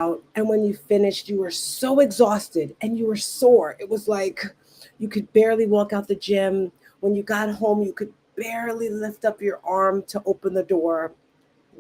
and when you finished, you were so exhausted and you were sore. It was like you could barely walk out the gym. When you got home, you could barely lift up your arm to open the door.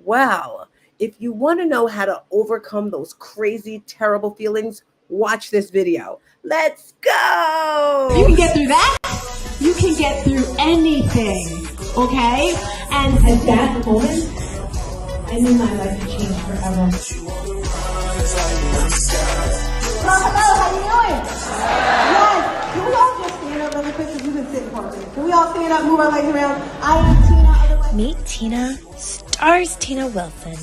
Well, if you want to know how to overcome those crazy, terrible feelings, watch this video. Let's go! You can get through that. You can get through anything, okay? And at that moment, I knew my life would change forever. Hello, how you doing? Yes. Can we all just stand up really quick because you've been sitting for a minute? Can we all stand up, move our legs around? I am Tina, otherwise... Meet Tina, StarzTina Wilson,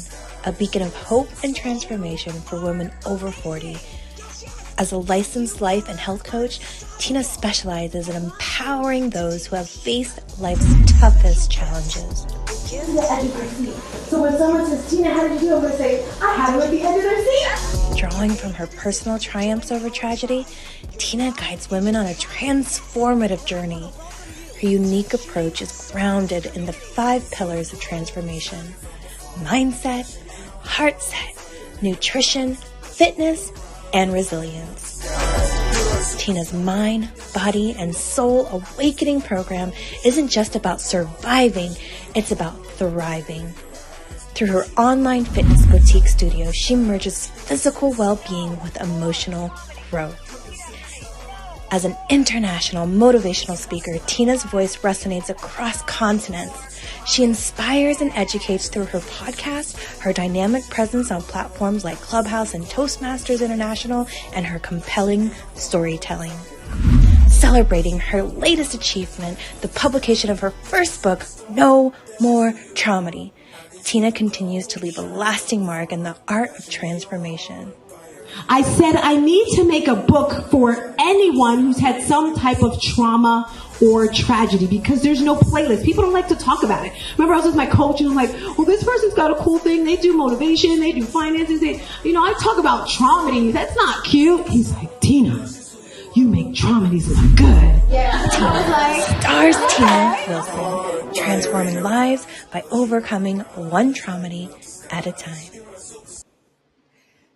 a beacon of hope and transformation for women over 40. As a licensed life and health coach, Tina specializes in empowering those who have faced life's toughest challenges. Here's the edge of their seat. So when someone says, Tina, how did you do? I'm going to say, I had them at the edge of their seat. Drawing from her personal triumphs over tragedy, Tina guides women on a transformative journey. Her unique approach is grounded in the 5 pillars of transformation: mindset, heart set, nutrition, fitness, and resilience. Tina's mind, body, and soul awakening program isn't just about surviving, it's about thriving. Through her online fitness boutique studio, she merges physical well-being with emotional growth. As an international motivational speaker, Tina's voice resonates across continents. She inspires and educates through her podcast, her dynamic presence on platforms like Clubhouse and Toastmasters International, and her compelling storytelling. Celebrating her latest achievement, the publication of her first book, No More Traumedy, Tina continues to leave a lasting mark in the art of transformation. I said I need to make a book for anyone who's had some type of trauma or tragedy, because there's no playlist. People don't like to talk about it. Remember, I was with my coach and I'm like, well, this person's got a cool thing. They do motivation, they do finances. I talk about traumedy. That's not cute. He's like, Tina, you make traumedies look good. Yeah. StarzTina Wilson, transforming lives by overcoming one traumedy at a time.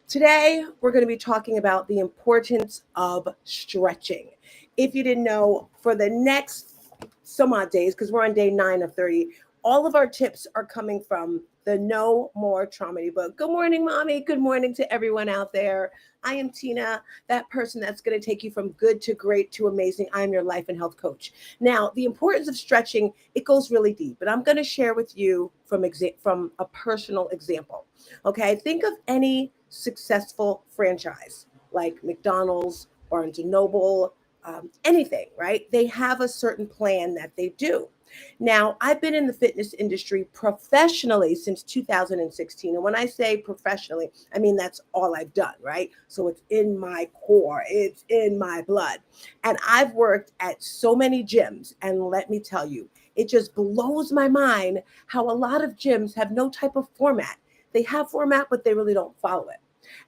Today, we're going to be talking about the importance of stretching. If you didn't know, for the next some odd days, because we're on day 9 of 30, all of our tips are coming from the No More Traumedy book. Good morning, Mommy. Good morning to everyone out there. I am Tina, that person that's going to take you from good to great to amazing. I'm your life and health coach. Now, the importance of stretching, it goes really deep, but I'm going to share with you from a personal example. Okay, think of any successful franchise like McDonald's, Barnes & Noble, anything, right? They have a certain plan that they do. Now, I've been in the fitness industry professionally since 2016. And when I say professionally, I mean, that's all I've done, right? So it's in my core, it's in my blood. And I've worked at so many gyms. And let me tell you, it just blows my mind how a lot of gyms have no type of format. They have format, but they really don't follow it.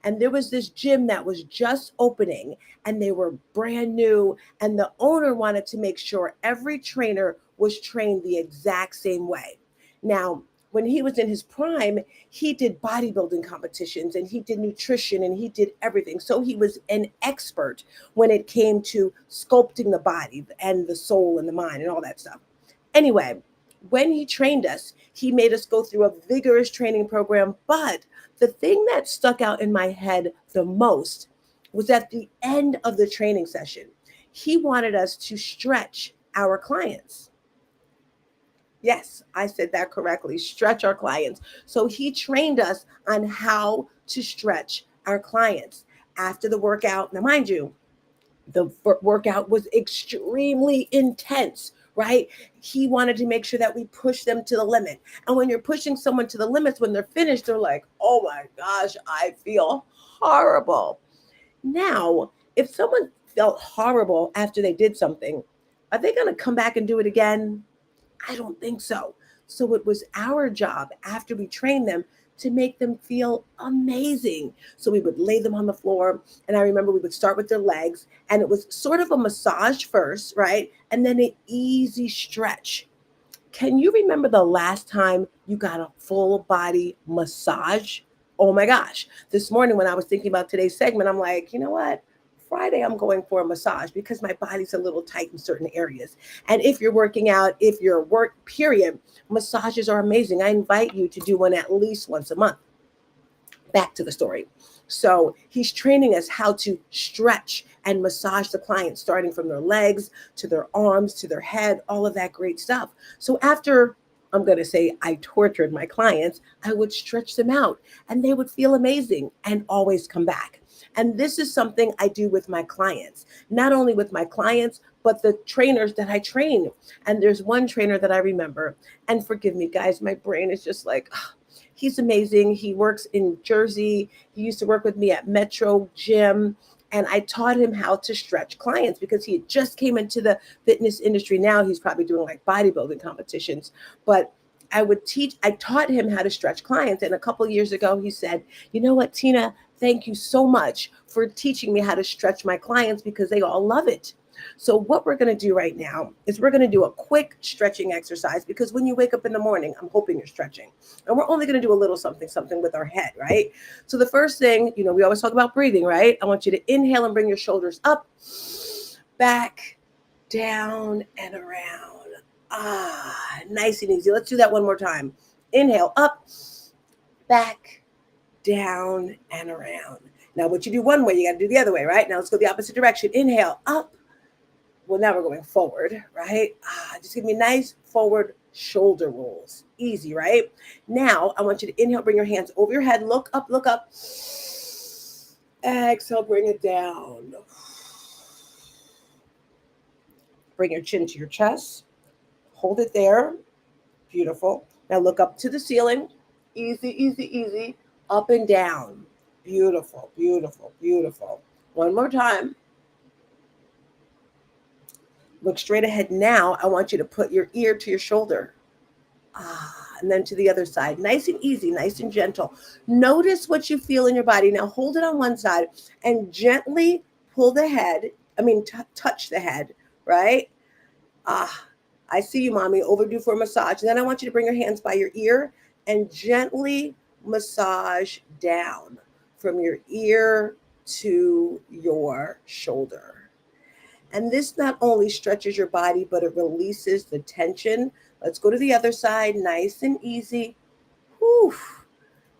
And there was this gym that was just opening and they were brand new. And the owner wanted to make sure every trainer was trained the exact same way. Now, when he was in his prime, he did bodybuilding competitions and he did nutrition and he did everything. So he was an expert when it came to sculpting the body and the soul and the mind and all that stuff. Anyway, when he trained us, he made us go through a vigorous training program. But the thing that stuck out in my head the most was at the end of the training session, he wanted us to stretch our clients. Yes, I said that correctly, stretch our clients. So he trained us on how to stretch our clients after the workout. Now, mind you, the workout was extremely intense, right? He wanted to make sure that we push them to the limit. And when you're pushing someone to the limits, when they're finished, they're like, oh my gosh, I feel horrible. Now, if someone felt horrible after they did something, are they going to come back and do it again? I don't think so. So it was our job after we trained them to make them feel amazing. So we would lay them on the floor. And I remember we would start with their legs and it was sort of a massage first, right? And then an easy stretch. Can you remember the last time you got a full body massage? oh my gosh, this morning when I was thinking about today's segment, I'm like, you know what? Friday, I'm going for a massage because my body's a little tight in certain areas. And if you're working out, if you're work, period, massages are amazing. I invite you to do one at least once a month. Back to the story. So he's training us how to stretch and massage the client, starting from their legs to their arms to their head, all of that great stuff. So after, I'm going to say, I tortured my clients, I would stretch them out and they would feel amazing and always come back. And this is something I do with my clients, not only with my clients, but the trainers that I train. And there's one trainer that I remember, and forgive me, guys, my brain is just like, he's amazing. He works in Jersey. He used to work with me at Metro Gym. And I taught him how to stretch clients because he just came into the fitness industry. Now he's probably doing like bodybuilding competitions. But I taught him how to stretch clients. And a couple of years ago, he said, you know what, Tina, thank you so much for teaching me how to stretch my clients because they all love it. So what we're going to do right now is we're going to do a quick stretching exercise because when you wake up in the morning, I'm hoping you're stretching. And we're only going to do a little something with our head, right? So the first thing, we always talk about breathing, right? I want you to inhale and bring your shoulders up, back, down, and around. Nice and easy. Let's do that one more time. Inhale, up, back, down, and around. Now, what you do one way, you got to do the other way, right? Now let's go the opposite direction. Inhale, up. Well, now we're going forward, right? Just give me nice forward shoulder rolls. Easy, right? Now, I want you to inhale, bring your hands over your head. Look up, look up. Exhale, bring it down. Bring your chin to your chest. Hold it there. Beautiful. Now look up to the ceiling. Easy, easy, easy. Up and down. Beautiful, beautiful, beautiful. One more time. Look straight ahead. Now, I want you to put your ear to your shoulder. And then to the other side. Nice and easy, nice and gentle. Notice what you feel in your body. Now, hold it on one side and gently pull the head. Touch the head, right? I see you, mommy. Overdue for a massage. And then I want you to bring your hands by your ear and gently massage down from your ear to your shoulder. And this not only stretches your body, but it releases the tension. Let's go to the other side. Nice and easy. Whew.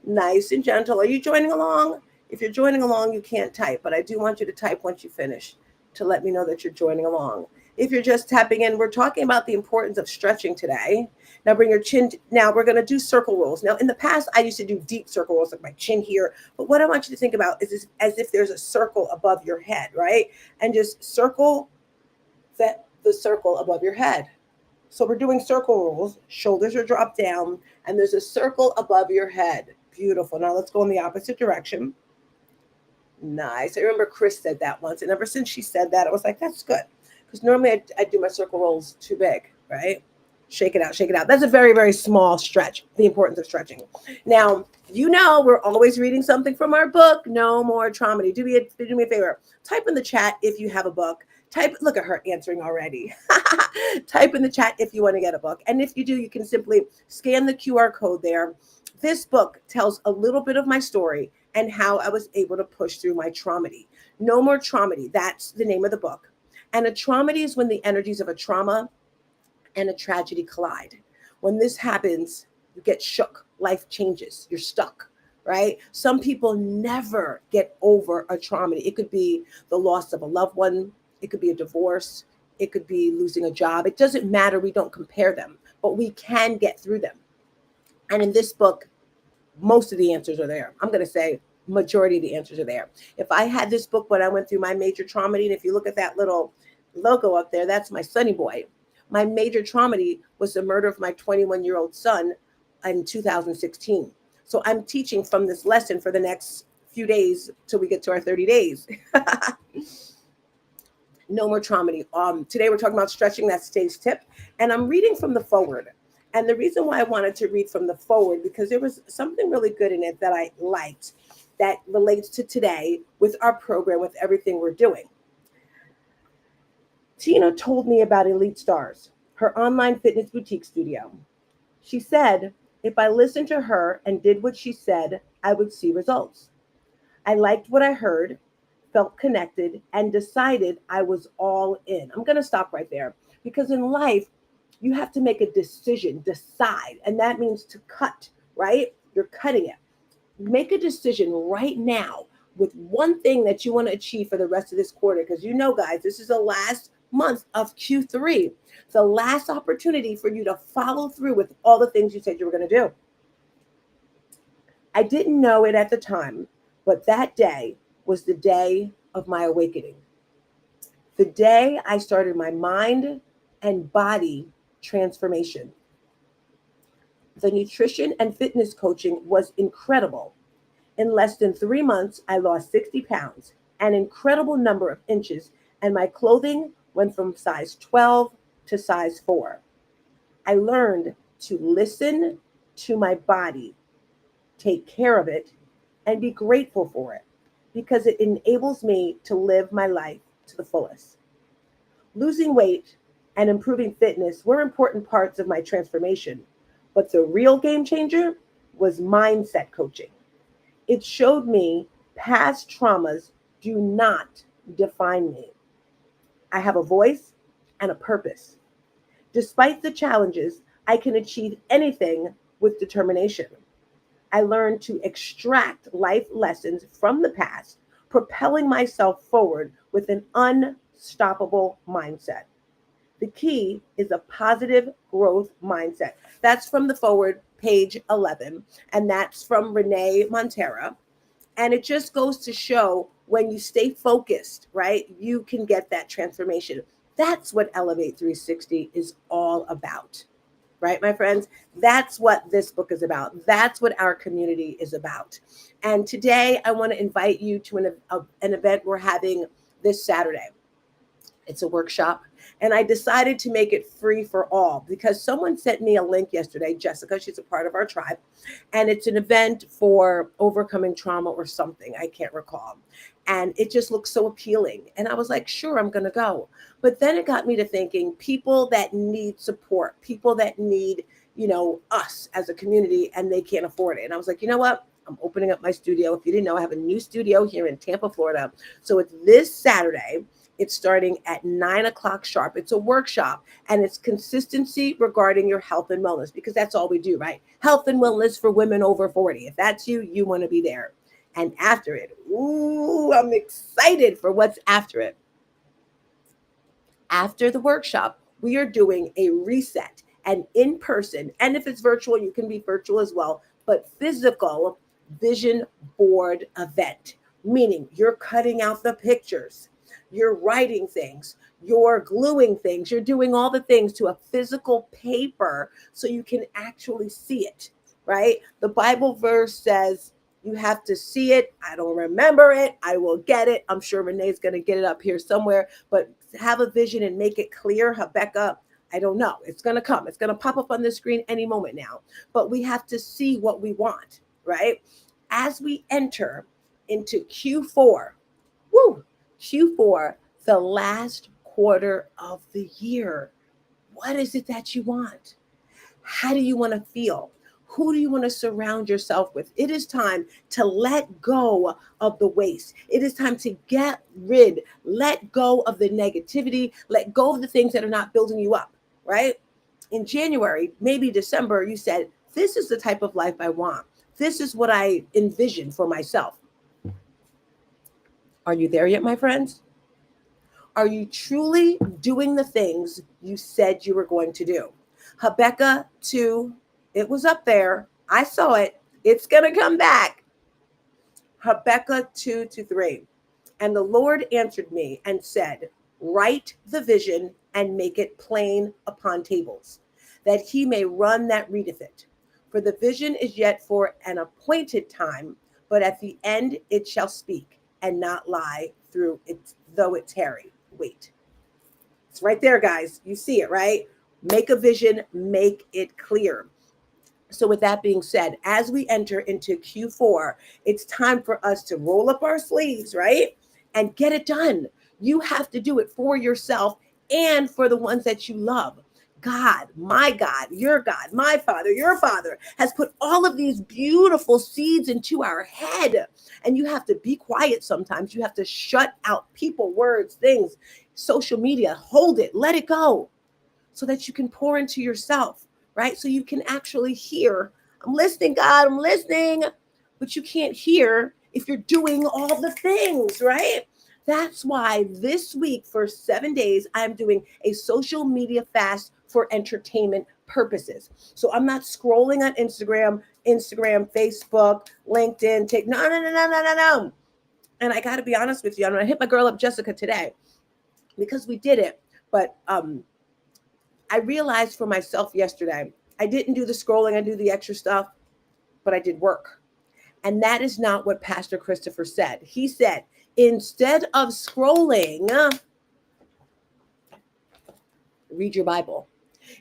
Nice and gentle. Are you joining along? If you're joining along, you can't type, but I do want you to type once you finish to let me know that you're joining along. If you're just tapping in, we're talking about the importance of stretching today. Now bring your chin. Now we're going to do circle rolls. Now in the past, I used to do deep circle rolls like my chin here. But what I want you to think about is as if there's a circle above your head, right? And just circle the circle above your head. So we're doing circle rolls. Shoulders are dropped down and there's a circle above your head. Beautiful. Now let's go in the opposite direction. Nice. I remember Chris said that once. And ever since she said that, I was like, that's good. Because normally I do my circle rolls too big, right? Shake it out, shake it out. That's a very, very small stretch, the importance of stretching. Now, we're always reading something from our book, No More Traumedy. Do me a favor. Type in the chat if you have a book. Look at her answering already. Type in the chat if you want to get a book. And if you do, you can simply scan the QR code there. This book tells a little bit of my story and how I was able to push through my traumedy. No More Traumedy. That's the name of the book. And a traumedy is when the energies of a trauma and a tragedy collide. When this happens, you get shook. Life changes. You're stuck, right? Some people never get over a traumedy. It could be the loss of a loved one. It could be a divorce. It could be losing a job. It doesn't matter. We don't compare them, but we can get through them. And in this book, most of the answers are there. I'm going to say majority of the answers are there. If I had this book when I went through my major traumedy, and if you look at that little logo up there, that's my sonny boy. My major traumedy was the murder of my 21-year-old son in 2016. So I'm teaching from this lesson for the next few days till we get to our 30 days. No More Traumedy. Today we're talking about stretching. That's today's tip. And I'm reading from the forward. And the reason why I wanted to read from the forward, because there was something really good in it that I liked that relates to today with our program, with everything we're doing. Tina told me about Elite Stars, her online fitness boutique studio. She said, If I listened to her and did what she said, I would see results. I liked what I heard, felt connected, and decided I was all in. I'm going to stop right there because in life, you have to make a decision, decide, and that means to cut, right? You're cutting it. Make a decision right now with one thing that you want to achieve for the rest of this quarter because you know, guys, this is the last month of Q3, the last opportunity for you to follow through with all the things you said you were going to do. I didn't know it at the time, but that day was the day of my awakening. The day I started my mind and body transformation. The nutrition and fitness coaching was incredible. In less than 3 months, I lost 60 pounds, an incredible number of inches, and my clothing went from size 12 to size 4. I learned to listen to my body, take care of it, and be grateful for it because it enables me to live my life to the fullest. Losing weight and improving fitness were important parts of my transformation, but the real game changer was mindset coaching. It showed me past traumas do not define me. I have a voice and a purpose. Despite the challenges, I can achieve anything with determination. I learned to extract life lessons from the past, propelling myself forward with an unstoppable mindset. The key is a positive growth mindset. That's from the forward, page 11, and that's from Renee Montera. And it just goes to show when you stay focused, right, you can get that transformation. That's what Elevate 360 is all about, right, my friends? That's what this book is about. That's what our community is about. And today I want to invite you to an event we're having this Saturday. It's a workshop. And I decided to make it free for all because someone sent me a link yesterday, Jessica, she's a part of our tribe, and it's an event for overcoming trauma or something, I can't recall. And it just looks so appealing. And I was like, sure, I'm going to go. But then it got me to thinking people that need support, people that need, us as a community and they can't afford it. And I was like, you know what? I'm opening up my studio. If you didn't know, I have a new studio here in Tampa, Florida. So it's this Saturday. It's starting at 9 o'clock sharp. It's a workshop and it's consistency regarding your health and wellness because that's all we do, right? Health and wellness for women over 40. If that's you, you want to be there. And after it, I'm excited for what's after it. After the workshop, we are doing a reset and in person. And if it's virtual, you can be virtual as well, but physical vision board event, meaning you're cutting out the pictures. You're writing things, you're gluing things, you're doing all the things to a physical paper so you can actually see it, right? The Bible verse says you have to see it. I don't remember it. I will get it. I'm sure Renee's going to get it up here somewhere, but have a vision and make it clear. Habakkuk, I don't know. It's going to come. It's going to pop up on the screen any moment now, but we have to see what we want, right? As we enter into Q4, Q4, the last quarter of the year. What is it that you want? How do you want to feel? Who do you want to surround yourself with? It is time to let go of the waste. It is time to let go of the negativity, let go of the things that are not building you up, right? In January, maybe December, you said, this is the type of life I want. This is what I envision for myself. Are you there yet, my friends? Are you truly doing the things you said you were going to do? Habakkuk 2, it was up there. I saw it. It's going to come back. Habakkuk 2-3. And the Lord answered me and said, write the vision and make it plain upon tables, that he may run that readeth it. For the vision is yet for an appointed time, but at the end it shall speak and not lie through it, though it tarry. Wait. It's right there, guys. You see it, right? Make a vision, make it clear. So with that being said, as we enter into Q4, it's time for us to roll up our sleeves, right? And get it done. You have to do it for yourself and for the ones that you love. God, my God, your God, my Father, your Father has put all of these beautiful seeds into our head. And you have to be quiet sometimes. You have to shut out people, words, things, social media. Hold it, let it go so that you can pour into yourself, right? So you can actually hear, I'm listening, God, I'm listening. But you can't hear if you're doing all the things, right? That's why this week for 7 days, I'm doing a social media fast for entertainment purposes. So I'm not scrolling on Instagram, Facebook, LinkedIn, no. And I got to be honest with you, I'm going to hit my girl up, Jessica, today because we did it. But I realized for myself yesterday, I didn't do the scrolling, I do the extra stuff, but I did work. And that is not what Pastor Christopher said. He said, instead of scrolling, read your Bible.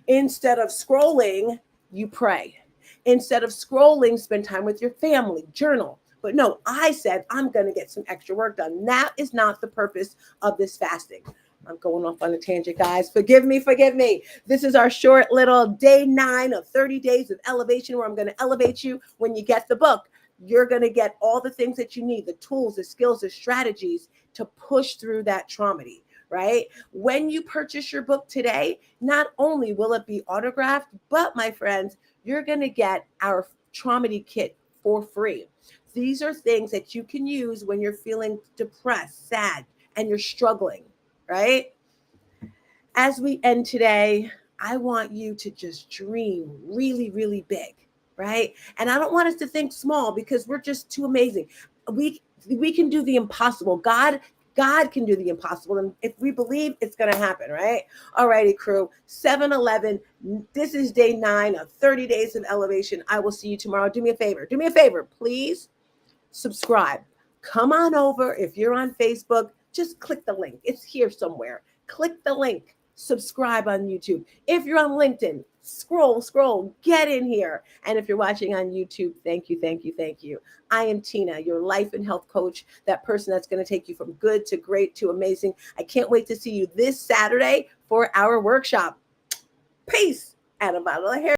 Instead of scrolling, you pray. Instead of scrolling, spend time with your family, journal. But no, I said, I'm going to get some extra work done. That is not the purpose of this fasting. I'm going off on a tangent, guys. Forgive me. This is our short little day 9 of 30 days of elevation where I'm going to elevate you. When you get the book, you're going to get all the things that you need, the tools, the skills, the strategies to push through that traumedy, right? When you purchase your book today, not only will it be autographed, but my friends, you're going to get our traumedy kit for free. These are things that you can use when you're feeling depressed, sad, and you're struggling, right? As we end today, I want you to just dream really, really big, right? And I don't want us to think small because we're just too amazing. We can do the impossible. God can do the impossible. And if we believe, it's going to happen, right? All righty, crew. 7-Eleven. This is day 9 of 30 days of elevation. I will see you tomorrow. Do me a favor, please subscribe. Come on over. If you're on Facebook, just click the link. It's here somewhere. Click the link. Subscribe on YouTube. If you're on LinkedIn, scroll, get in here. And if you're watching on YouTube, thank you. I am Tina, your life and health coach, that person that's going to take you from good to great to amazing. I can't wait to see you this Saturday for our workshop. Peace and a bottle of hair.